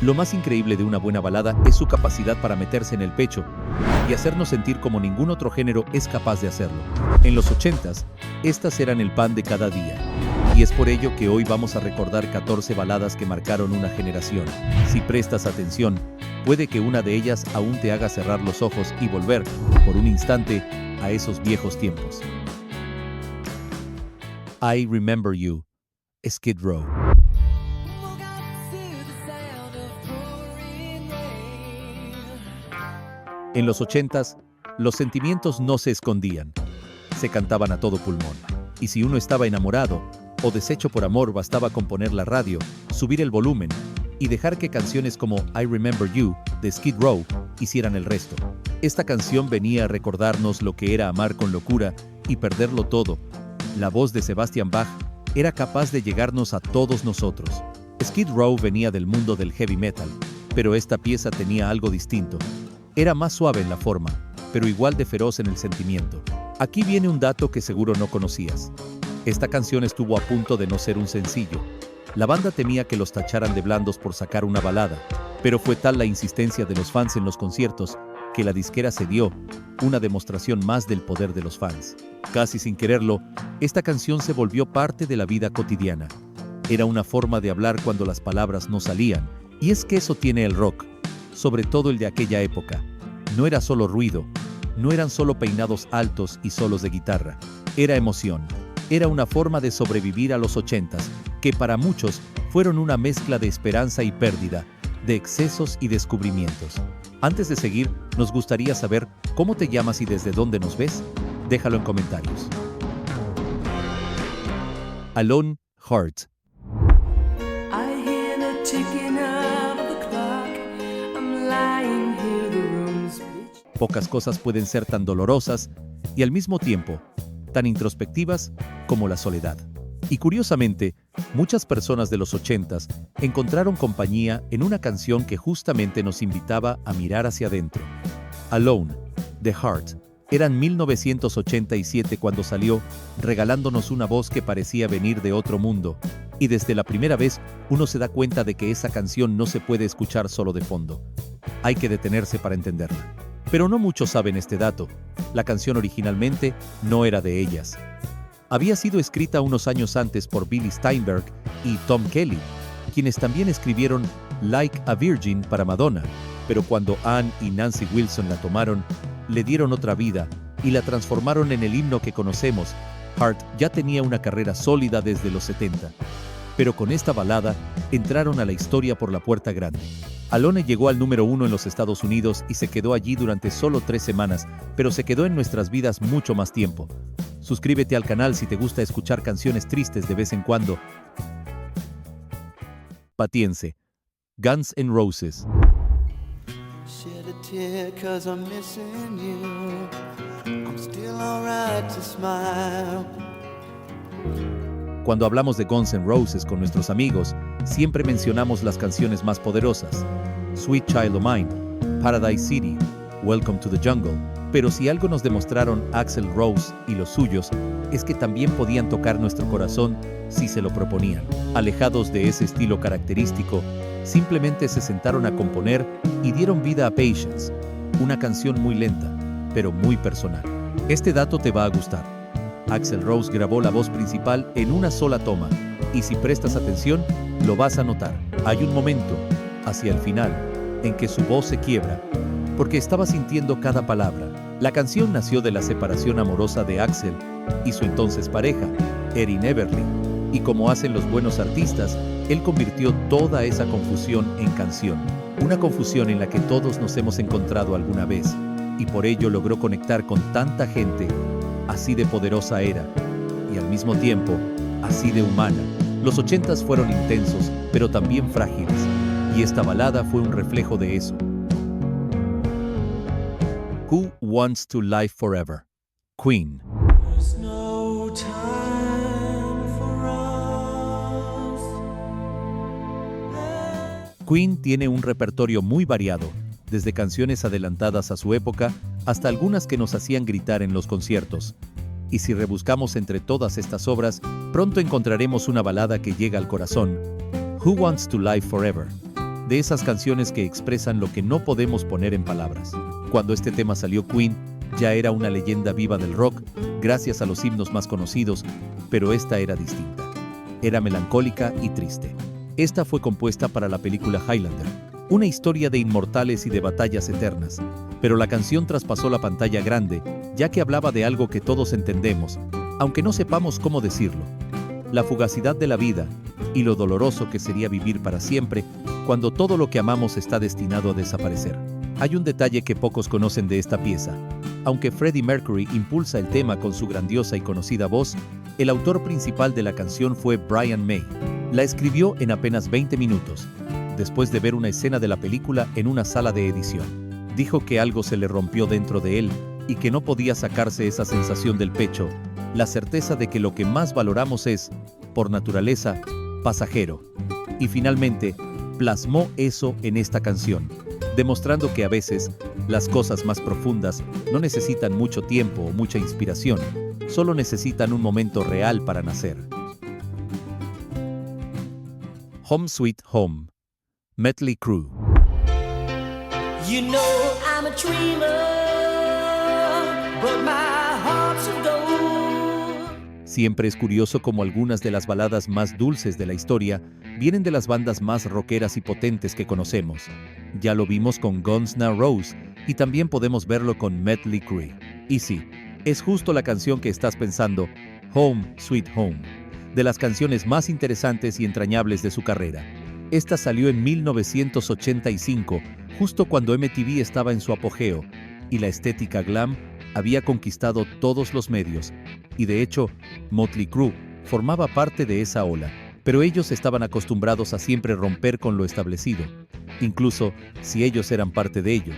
Lo más increíble de una buena balada es su capacidad para meterse en el pecho y hacernos sentir como ningún otro género es capaz de hacerlo. En los 80s, estas eran el pan de cada día. Y es por ello que hoy vamos a recordar 14 baladas que marcaron una generación. Si prestas atención, puede que una de ellas aún te haga cerrar los ojos y volver, por un instante, a esos viejos tiempos. I Remember You, Skid Row. En los 80s, los sentimientos no se escondían, se cantaban a todo pulmón. Y si uno estaba enamorado o deshecho por amor, bastaba con poner la radio, subir el volumen y dejar que canciones como I Remember You, de Skid Row, hicieran el resto. Esta canción venía a recordarnos lo que era amar con locura y perderlo todo. La voz de Sebastian Bach era capaz de llegarnos a todos nosotros. Skid Row venía del mundo del heavy metal, pero esta pieza tenía algo distinto. Era más suave en la forma, pero igual de feroz en el sentimiento. Aquí viene un dato que seguro no conocías. Esta canción estuvo a punto de no ser un sencillo. La banda temía que los tacharan de blandos por sacar una balada, pero fue tal la insistencia de los fans en los conciertos que la disquera cedió, una demostración más del poder de los fans. Casi sin quererlo, esta canción se volvió parte de la vida cotidiana. Era una forma de hablar cuando las palabras no salían, y es que eso tiene el rock, sobre todo el de aquella época. No era solo ruido, no eran solo peinados altos y solos de guitarra, era emoción. Era una forma de sobrevivir a los 80s, que para muchos fueron una mezcla de esperanza y pérdida, de excesos y descubrimientos. Antes de seguir, nos gustaría saber cómo te llamas y desde dónde nos ves. Déjalo en comentarios. Alone Heart. Pocas cosas pueden ser tan dolorosas y al mismo tiempo tan introspectivas como la soledad. Y curiosamente, muchas personas de los 80s encontraron compañía en una canción que justamente nos invitaba a mirar hacia adentro. Alone, The Heart, era en 1987 cuando salió, regalándonos una voz que parecía venir de otro mundo. Y desde la primera vez, uno se da cuenta de que esa canción no se puede escuchar solo de fondo. Hay que detenerse para entenderla. Pero no muchos saben este dato. La canción originalmente no era de ellas. Había sido escrita unos años antes por Billy Steinberg y Tom Kelly, quienes también escribieron Like a Virgin para Madonna, pero cuando Ann y Nancy Wilson la tomaron, le dieron otra vida y la transformaron en el himno que conocemos. Heart ya tenía una carrera sólida desde los 70, pero con esta balada entraron a la historia por la puerta grande. Alone llegó al número 1 en los Estados Unidos y se quedó allí durante solo 3 semanas, pero se quedó en nuestras vidas mucho más tiempo. Suscríbete al canal si te gusta escuchar canciones tristes de vez en cuando. Patience, Guns N' Roses. Cuando hablamos de Guns N' Roses con nuestros amigos, siempre mencionamos las canciones más poderosas: Sweet Child O' Mine, Paradise City, Welcome to the Jungle. Pero si algo nos demostraron Axl Rose y los suyos, es que también podían tocar nuestro corazón si se lo proponían. Alejados de ese estilo característico, simplemente se sentaron a componer y dieron vida a Patience, una canción muy lenta, pero muy personal. Este dato te va a gustar. Axl Rose grabó la voz principal en una sola toma, y si prestas atención, lo vas a notar. Hay un momento, hacia el final, en que su voz se quiebra, porque estaba sintiendo cada palabra. La canción nació de la separación amorosa de Axl y su entonces pareja, Erin Everly, y como hacen los buenos artistas, él convirtió toda esa confusión en canción. Una confusión en la que todos nos hemos encontrado alguna vez, y por ello logró conectar con tanta gente. Así de poderosa era, y al mismo tiempo, así de humana. Los 80s fueron intensos, pero también frágiles, y esta balada fue un reflejo de eso. Who Wants to Live Forever? Queen. Queen tiene un repertorio muy variado, desde canciones adelantadas a su época hasta algunas que nos hacían gritar en los conciertos. Y si rebuscamos entre todas estas obras, pronto encontraremos una balada que llega al corazón. Who Wants to Live Forever? de esas canciones que expresan lo que no podemos poner en palabras. Cuando este tema salió, Queen ya era una leyenda viva del rock, gracias a los himnos más conocidos, pero esta era distinta. Era melancólica y triste. Esta fue compuesta para la película Highlander, una historia de inmortales y de batallas eternas, pero la canción traspasó la pantalla grande, ya que hablaba de algo que todos entendemos, aunque no sepamos cómo decirlo: la fugacidad de la vida y lo doloroso que sería vivir para siempre cuando todo lo que amamos está destinado a desaparecer. Hay un detalle que pocos conocen de esta pieza. Aunque Freddie Mercury impulsa el tema con su grandiosa y conocida voz, el autor principal de la canción fue Brian May. La escribió en apenas 20 minutos, después de ver una escena de la película en una sala de edición. Dijo que algo se le rompió dentro de él y que no podía sacarse esa sensación del pecho, la certeza de que lo que más valoramos es, por naturaleza, pasajero. Y finalmente, plasmó eso en esta canción, demostrando que a veces las cosas más profundas no necesitan mucho tiempo o mucha inspiración, solo necesitan un momento real para nacer. Home Sweet Home, Mötley Crüe. You know I'm a dreamer, but my heart's of gold. Siempre es curioso cómo algunas de las baladas más dulces de la historia vienen de las bandas más rockeras y potentes que conocemos. Ya lo vimos con Guns N' Roses y también podemos verlo con Mötley Crüe. Y sí, es justo la canción que estás pensando, Home Sweet Home, de las canciones más interesantes y entrañables de su carrera. Esta salió en 1985, justo cuando MTV estaba en su apogeo, y la estética glam había conquistado todos los medios, y de hecho, Mötley Crüe formaba parte de esa ola, pero ellos estaban acostumbrados a siempre romper con lo establecido, incluso si ellos eran parte de ello,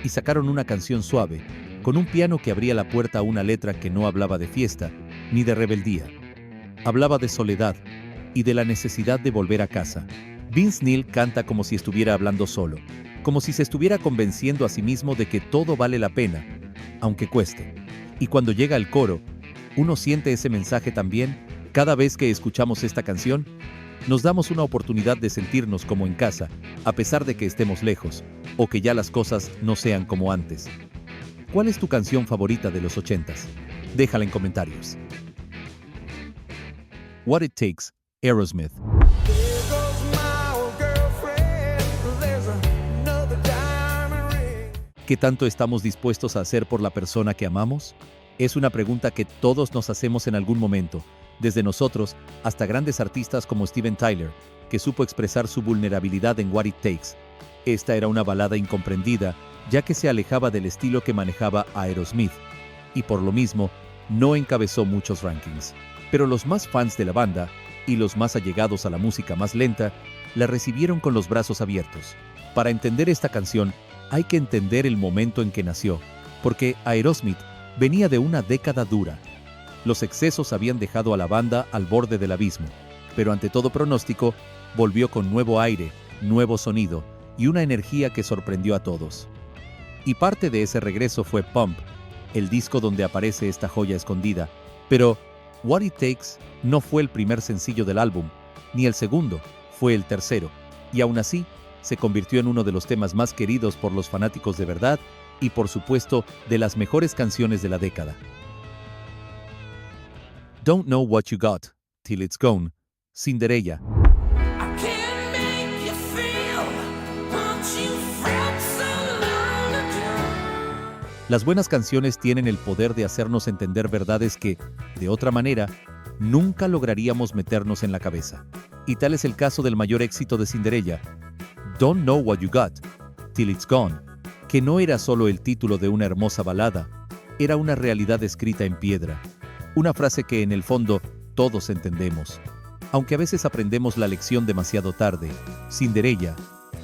y sacaron una canción suave, con un piano que abría la puerta a una letra que no hablaba de fiesta, ni de rebeldía. Hablaba de soledad, y de la necesidad de volver a casa. Vince Neil canta como si estuviera hablando solo, como si se estuviera convenciendo a sí mismo de que todo vale la pena, aunque cueste. Y cuando llega el coro, uno siente ese mensaje también. Cada vez que escuchamos esta canción, nos damos una oportunidad de sentirnos como en casa, a pesar de que estemos lejos, o que ya las cosas no sean como antes. ¿Cuál es tu canción favorita de los 80s? Déjala en comentarios. What It Takes, Aerosmith. ¿Qué tanto estamos dispuestos a hacer por la persona que amamos? Es una pregunta que todos nos hacemos en algún momento, desde nosotros hasta grandes artistas como Steven Tyler, que supo expresar su vulnerabilidad en What It Takes. Esta era una balada incomprendida, ya que se alejaba del estilo que manejaba Aerosmith, y por lo mismo, no encabezó muchos rankings. Pero los más fans de la banda, y los más allegados a la música más lenta, la recibieron con los brazos abiertos. Para entender esta canción, hay que entender el momento en que nació, porque Aerosmith venía de una década dura. Los excesos habían dejado a la banda al borde del abismo, pero ante todo pronóstico, volvió con nuevo aire, nuevo sonido y una energía que sorprendió a todos. Y parte de ese regreso fue Pump, el disco donde aparece esta joya escondida, pero What It Takes no fue el primer sencillo del álbum, ni el segundo, fue el tercero, y aún así, se convirtió en uno de los temas más queridos por los fanáticos de verdad y, por supuesto, de las mejores canciones de la década. Don't Know What You Got, Till It's Gone, Cinderella. Las buenas canciones tienen el poder de hacernos entender verdades que, de otra manera, nunca lograríamos meternos en la cabeza. Y tal es el caso del mayor éxito de Cinderella, Don't Know What You Got, Till It's Gone, que no era solo el título de una hermosa balada, era una realidad escrita en piedra, una frase que en el fondo todos entendemos. Aunque a veces aprendemos la lección demasiado tarde, Cinderella,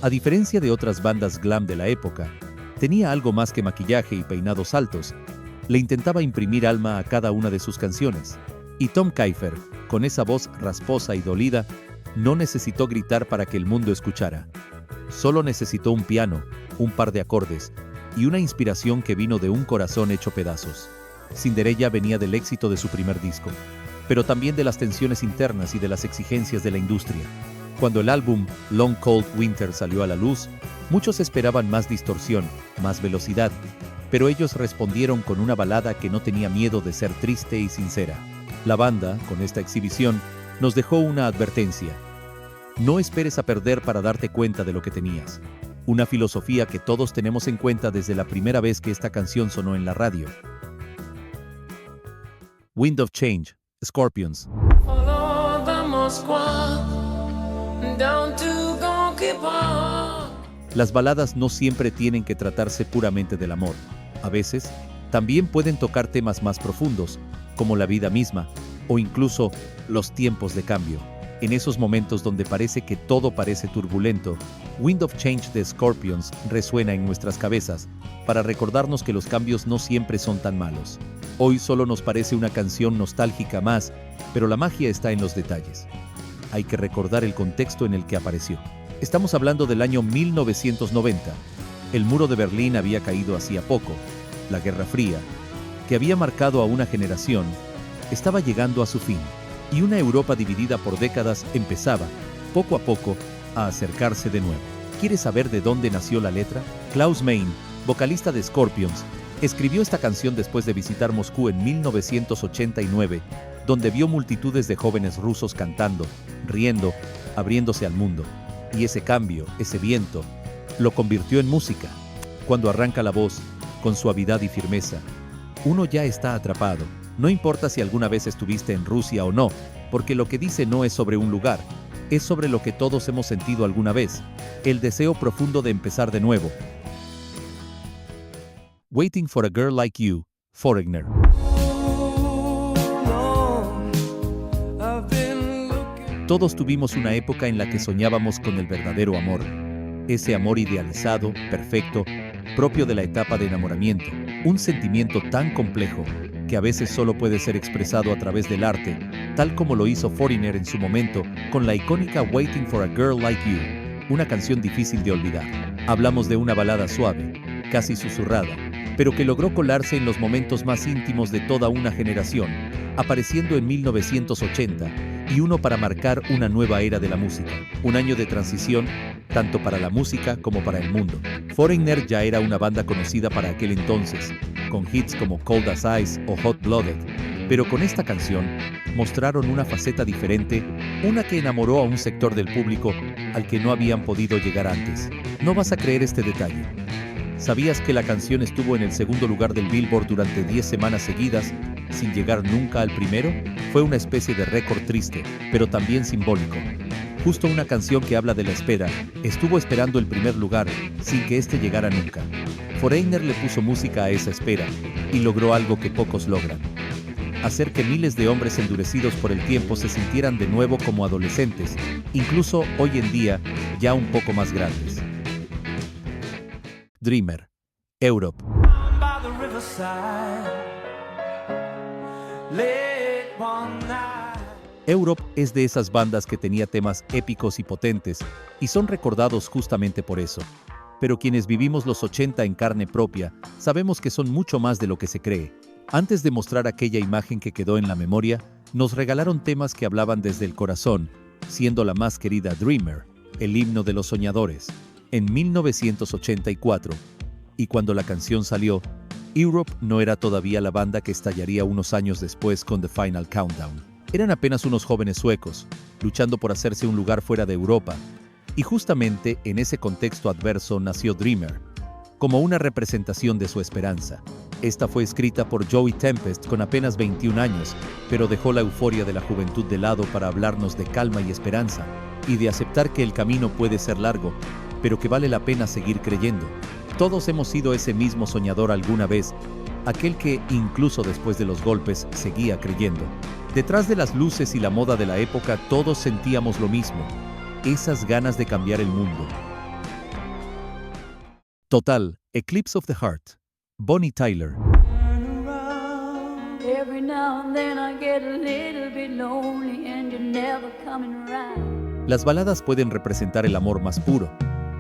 a diferencia de otras bandas glam de la época, tenía algo más que maquillaje y peinados altos, le intentaba imprimir alma a cada una de sus canciones. Y Tom Keifer, con esa voz rasposa y dolida, no necesitó gritar para que el mundo escuchara. Solo necesitó un piano, un par de acordes y una inspiración que vino de un corazón hecho pedazos. Cinderella venía del éxito de su primer disco, pero también de las tensiones internas y de las exigencias de la industria. Cuando el álbum Long Cold Winter salió a la luz, muchos esperaban más distorsión, más velocidad, pero ellos respondieron con una balada que no tenía miedo de ser triste y sincera. La banda, con esta exhibición, nos dejó una advertencia. No esperes a perder para darte cuenta de lo que tenías. Una filosofía que todos tenemos en cuenta desde la primera vez que esta canción sonó en la radio. Wind of Change, Scorpions. Follow the Moskva down to Gonky Park. Las baladas no siempre tienen que tratarse puramente del amor. A veces, también pueden tocar temas más profundos, como la vida misma, o incluso los tiempos de cambio. En esos momentos donde parece que todo parece turbulento, Wind of Change de Scorpions resuena en nuestras cabezas para recordarnos que los cambios no siempre son tan malos. Hoy solo nos parece una canción nostálgica más, pero la magia está en los detalles. Hay que recordar el contexto en el que apareció. Estamos hablando del año 1990. El muro de Berlín había caído hacía poco. La Guerra Fría, que había marcado a una generación, estaba llegando a su fin. Y una Europa dividida por décadas empezaba, poco a poco, a acercarse de nuevo. ¿Quieres saber de dónde nació la letra? Klaus Meine, vocalista de Scorpions, escribió esta canción después de visitar Moscú en 1989, donde vio multitudes de jóvenes rusos cantando, riendo, abriéndose al mundo. Y ese cambio, ese viento, lo convirtió en música. Cuando arranca la voz, con suavidad y firmeza, uno ya está atrapado. No importa si alguna vez estuviste en Rusia o no, porque lo que dice no es sobre un lugar, es sobre lo que todos hemos sentido alguna vez, el deseo profundo de empezar de nuevo. Waiting for a Girl Like You, Foreigner. Todos tuvimos una época en la que soñábamos con el verdadero amor, ese amor idealizado, perfecto, propio de la etapa de enamoramiento, un sentimiento tan complejo que a veces solo puede ser expresado a través del arte, tal como lo hizo Foreigner en su momento con la icónica Waiting for a Girl Like You, una canción difícil de olvidar. Hablamos de una balada suave, casi susurrada, pero que logró colarse en los momentos más íntimos de toda una generación, apareciendo en 1980, y uno para marcar una nueva era de la música, un año de transición, tanto para la música como para el mundo. Foreigner ya era una banda conocida para aquel entonces, con hits como Cold as Ice o Hot Blooded, pero con esta canción mostraron una faceta diferente, una que enamoró a un sector del público al que no habían podido llegar antes. No vas a creer este detalle. ¿Sabías que la canción estuvo en el segundo lugar del Billboard durante 10 semanas seguidas, sin llegar nunca al primero? Fue una especie de récord triste, pero también simbólico. Justo una canción que habla de la espera, estuvo esperando el primer lugar, sin que éste llegara nunca. Foreigner le puso música a esa espera, y logró algo que pocos logran: hacer que miles de hombres endurecidos por el tiempo se sintieran de nuevo como adolescentes, incluso hoy en día, ya un poco más grandes. Dreamer, Europe. Europe es de esas bandas que tenía temas épicos y potentes, y son recordados justamente por eso. Pero quienes vivimos los 80 en carne propia, sabemos que son mucho más de lo que se cree. Antes de mostrar aquella imagen que quedó en la memoria, nos regalaron temas que hablaban desde el corazón, siendo la más querida Dreamer, el himno de los soñadores, en 1984. Y cuando la canción salió, Europe no era todavía la banda que estallaría unos años después con The Final Countdown. Eran apenas unos jóvenes suecos, luchando por hacerse un lugar fuera de Europa. Y justamente en ese contexto adverso nació Dreamer, como una representación de su esperanza. Esta fue escrita por Joey Tempest con apenas 21 años, pero dejó la euforia de la juventud de lado para hablarnos de calma y esperanza, y de aceptar que el camino puede ser largo, pero que vale la pena seguir creyendo. Todos hemos sido ese mismo soñador alguna vez, aquel que, incluso después de los golpes, seguía creyendo. Detrás de las luces y la moda de la época, todos sentíamos lo mismo, esas ganas de cambiar el mundo. Total, Eclipse of the Heart, Bonnie Tyler. Every now and then I get a little bit lonely and you're never coming around. Las baladas pueden representar el amor más puro,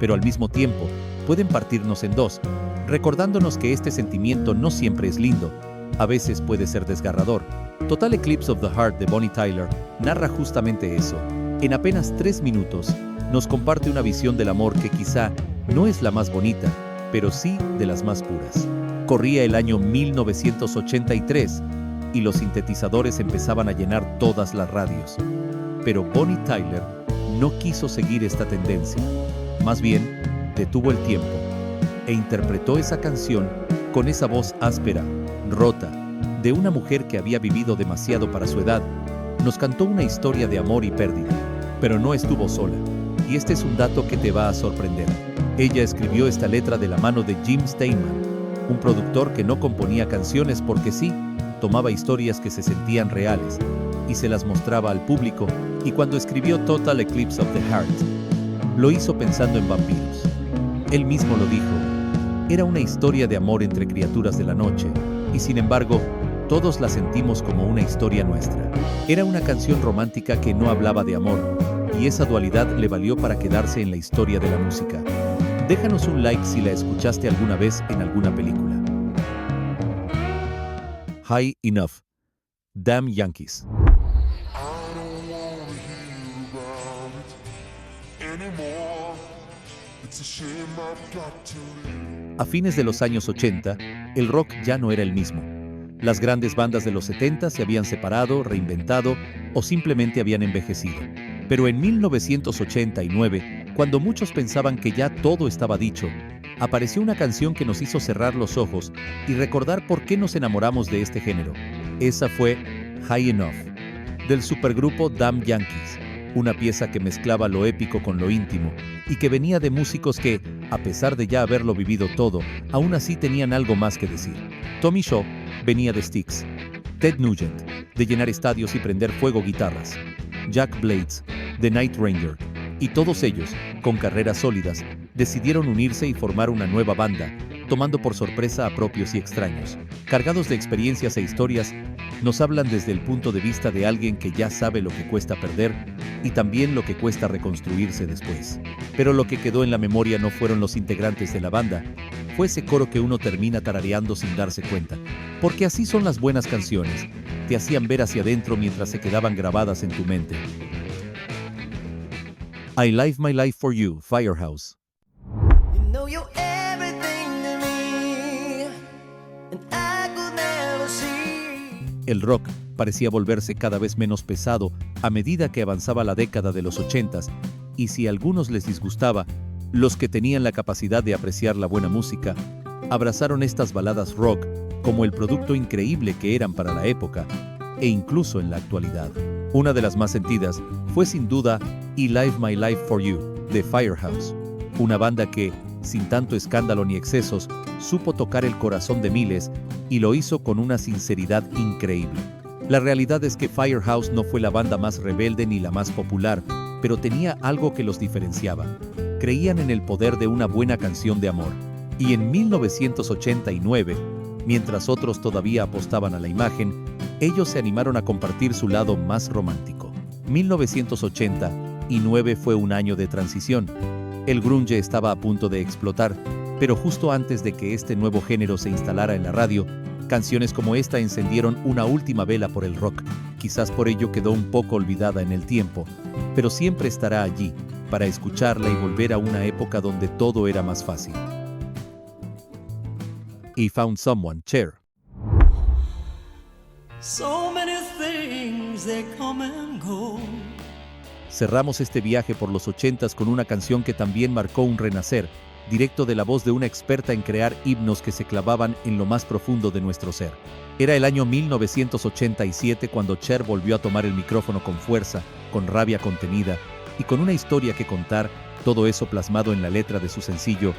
pero al mismo tiempo pueden partirnos en dos, recordándonos que este sentimiento no siempre es lindo, a veces puede ser desgarrador. Total Eclipse of the Heart de Bonnie Tyler narra justamente eso, En apenas 3 minutos, nos comparte una visión del amor que quizá no es la más bonita, pero sí de las más puras. Corría el año 1983 y los sintetizadores empezaban a llenar todas las radios. Pero Bonnie Tyler no quiso seguir esta tendencia. Más bien, detuvo el tiempo e interpretó esa canción con esa voz áspera, rota, de una mujer que había vivido demasiado para su edad. Nos cantó una historia de amor y pérdida, pero no estuvo sola. Y este es un dato que te va a sorprender. Ella escribió esta letra de la mano de Jim Steinman, un productor que no componía canciones porque sí, tomaba historias que se sentían reales y se las mostraba al público, y cuando escribió Total Eclipse of the Heart, lo hizo pensando en vampiros. Él mismo lo dijo, era una historia de amor entre criaturas de la noche, y sin embargo, todos la sentimos como una historia nuestra. Era una canción romántica que no hablaba de amor, y esa dualidad le valió para quedarse en la historia de la música. Déjanos un like si la escuchaste alguna vez en alguna película. High Enough, Damn Yankees. A fines de los años 80, el rock ya no era el mismo. Las grandes bandas de los 70 se habían separado, reinventado o simplemente habían envejecido. Pero en 1989, cuando muchos pensaban que ya todo estaba dicho, apareció una canción que nos hizo cerrar los ojos y recordar por qué nos enamoramos de este género. Esa fue High Enough, del supergrupo Damn Yankees, una pieza que mezclaba lo épico con lo íntimo y que venía de músicos que, a pesar de ya haberlo vivido todo, aún así tenían algo más que decir. Tommy Shaw venía de Styx, Ted Nugent, de llenar estadios y prender fuego guitarras, Jack Blades, de Night Ranger, y todos ellos, con carreras sólidas, decidieron unirse y formar una nueva banda, tomando por sorpresa a propios y extraños. Cargados de experiencias e historias, nos hablan desde el punto de vista de alguien que ya sabe lo que cuesta perder y también lo que cuesta reconstruirse después. Pero lo que quedó en la memoria no fueron los integrantes de la banda, fue ese coro que uno termina tarareando sin darse cuenta. Porque así son las buenas canciones, te hacían ver hacia adentro mientras se quedaban grabadas en tu mente. I Live My Life for You, Firehouse. You know you're everything to me, and I could never see. El rock parecía volverse cada vez menos pesado a medida que avanzaba la década de los 80s, y si a algunos les disgustaba, los que tenían la capacidad de apreciar la buena música, abrazaron estas baladas rock como el producto increíble que eran para la época, e incluso en la actualidad. Una de las más sentidas fue sin duda I Live My Life for You, de Firehouse, una banda que, sin tanto escándalo ni excesos, supo tocar el corazón de miles y lo hizo con una sinceridad increíble. La realidad es que Firehouse no fue la banda más rebelde ni la más popular, pero tenía algo que los diferenciaba. Creían en el poder de una buena canción de amor. Y en 1989, mientras otros todavía apostaban a la imagen, ellos se animaron a compartir su lado más romántico. 1989 fue un año de transición. El grunge estaba a punto de explotar, pero justo antes de que este nuevo género se instalara en la radio, canciones como esta encendieron una última vela por el rock. Quizás por ello quedó un poco olvidada en el tiempo, pero siempre estará allí, para escucharla y volver a una época donde todo era más fácil. He Found Someone, Cher. So many things they come and go. Cerramos este viaje por los 80s con una canción que también marcó un renacer, directo de la voz de una experta en crear himnos que se clavaban en lo más profundo de nuestro ser. Era el año 1987 cuando Cher volvió a tomar el micrófono con fuerza, con rabia contenida y con una historia que contar, todo eso plasmado en la letra de su sencillo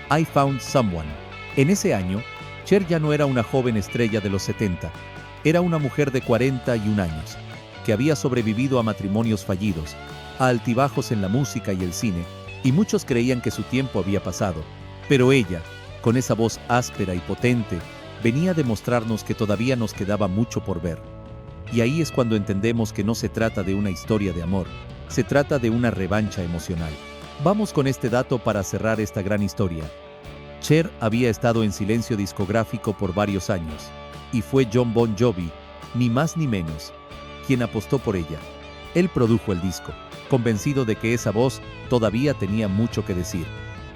I Found Someone. En ese año, Cher ya no era una joven estrella de los 70, era una mujer de 41 años, que había sobrevivido a matrimonios fallidos, a altibajos en la música y el cine, y muchos creían que su tiempo había pasado. Pero ella, con esa voz áspera y potente, venía a demostrarnos que todavía nos quedaba mucho por ver. Y ahí es cuando entendemos que no se trata de una historia de amor, se trata de una revancha emocional. Vamos con este dato para cerrar esta gran historia. Cher había estado en silencio discográfico por varios años, y fue Jon Bon Jovi, ni más ni menos, quien apostó por ella. Él produjo el disco, convencido de que esa voz todavía tenía mucho que decir.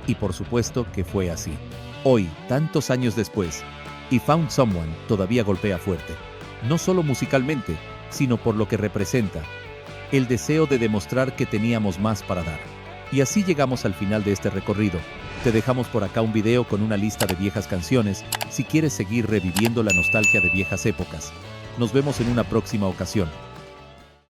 Y por supuesto que fue así. Hoy, tantos años después, I Found Someone todavía golpea fuerte. No solo musicalmente, sino por lo que representa. El deseo de demostrar que teníamos más para dar. Y así llegamos al final de este recorrido. Te dejamos por acá un video con una lista de viejas canciones, si quieres seguir reviviendo la nostalgia de viejas épocas. Nos vemos en una próxima ocasión.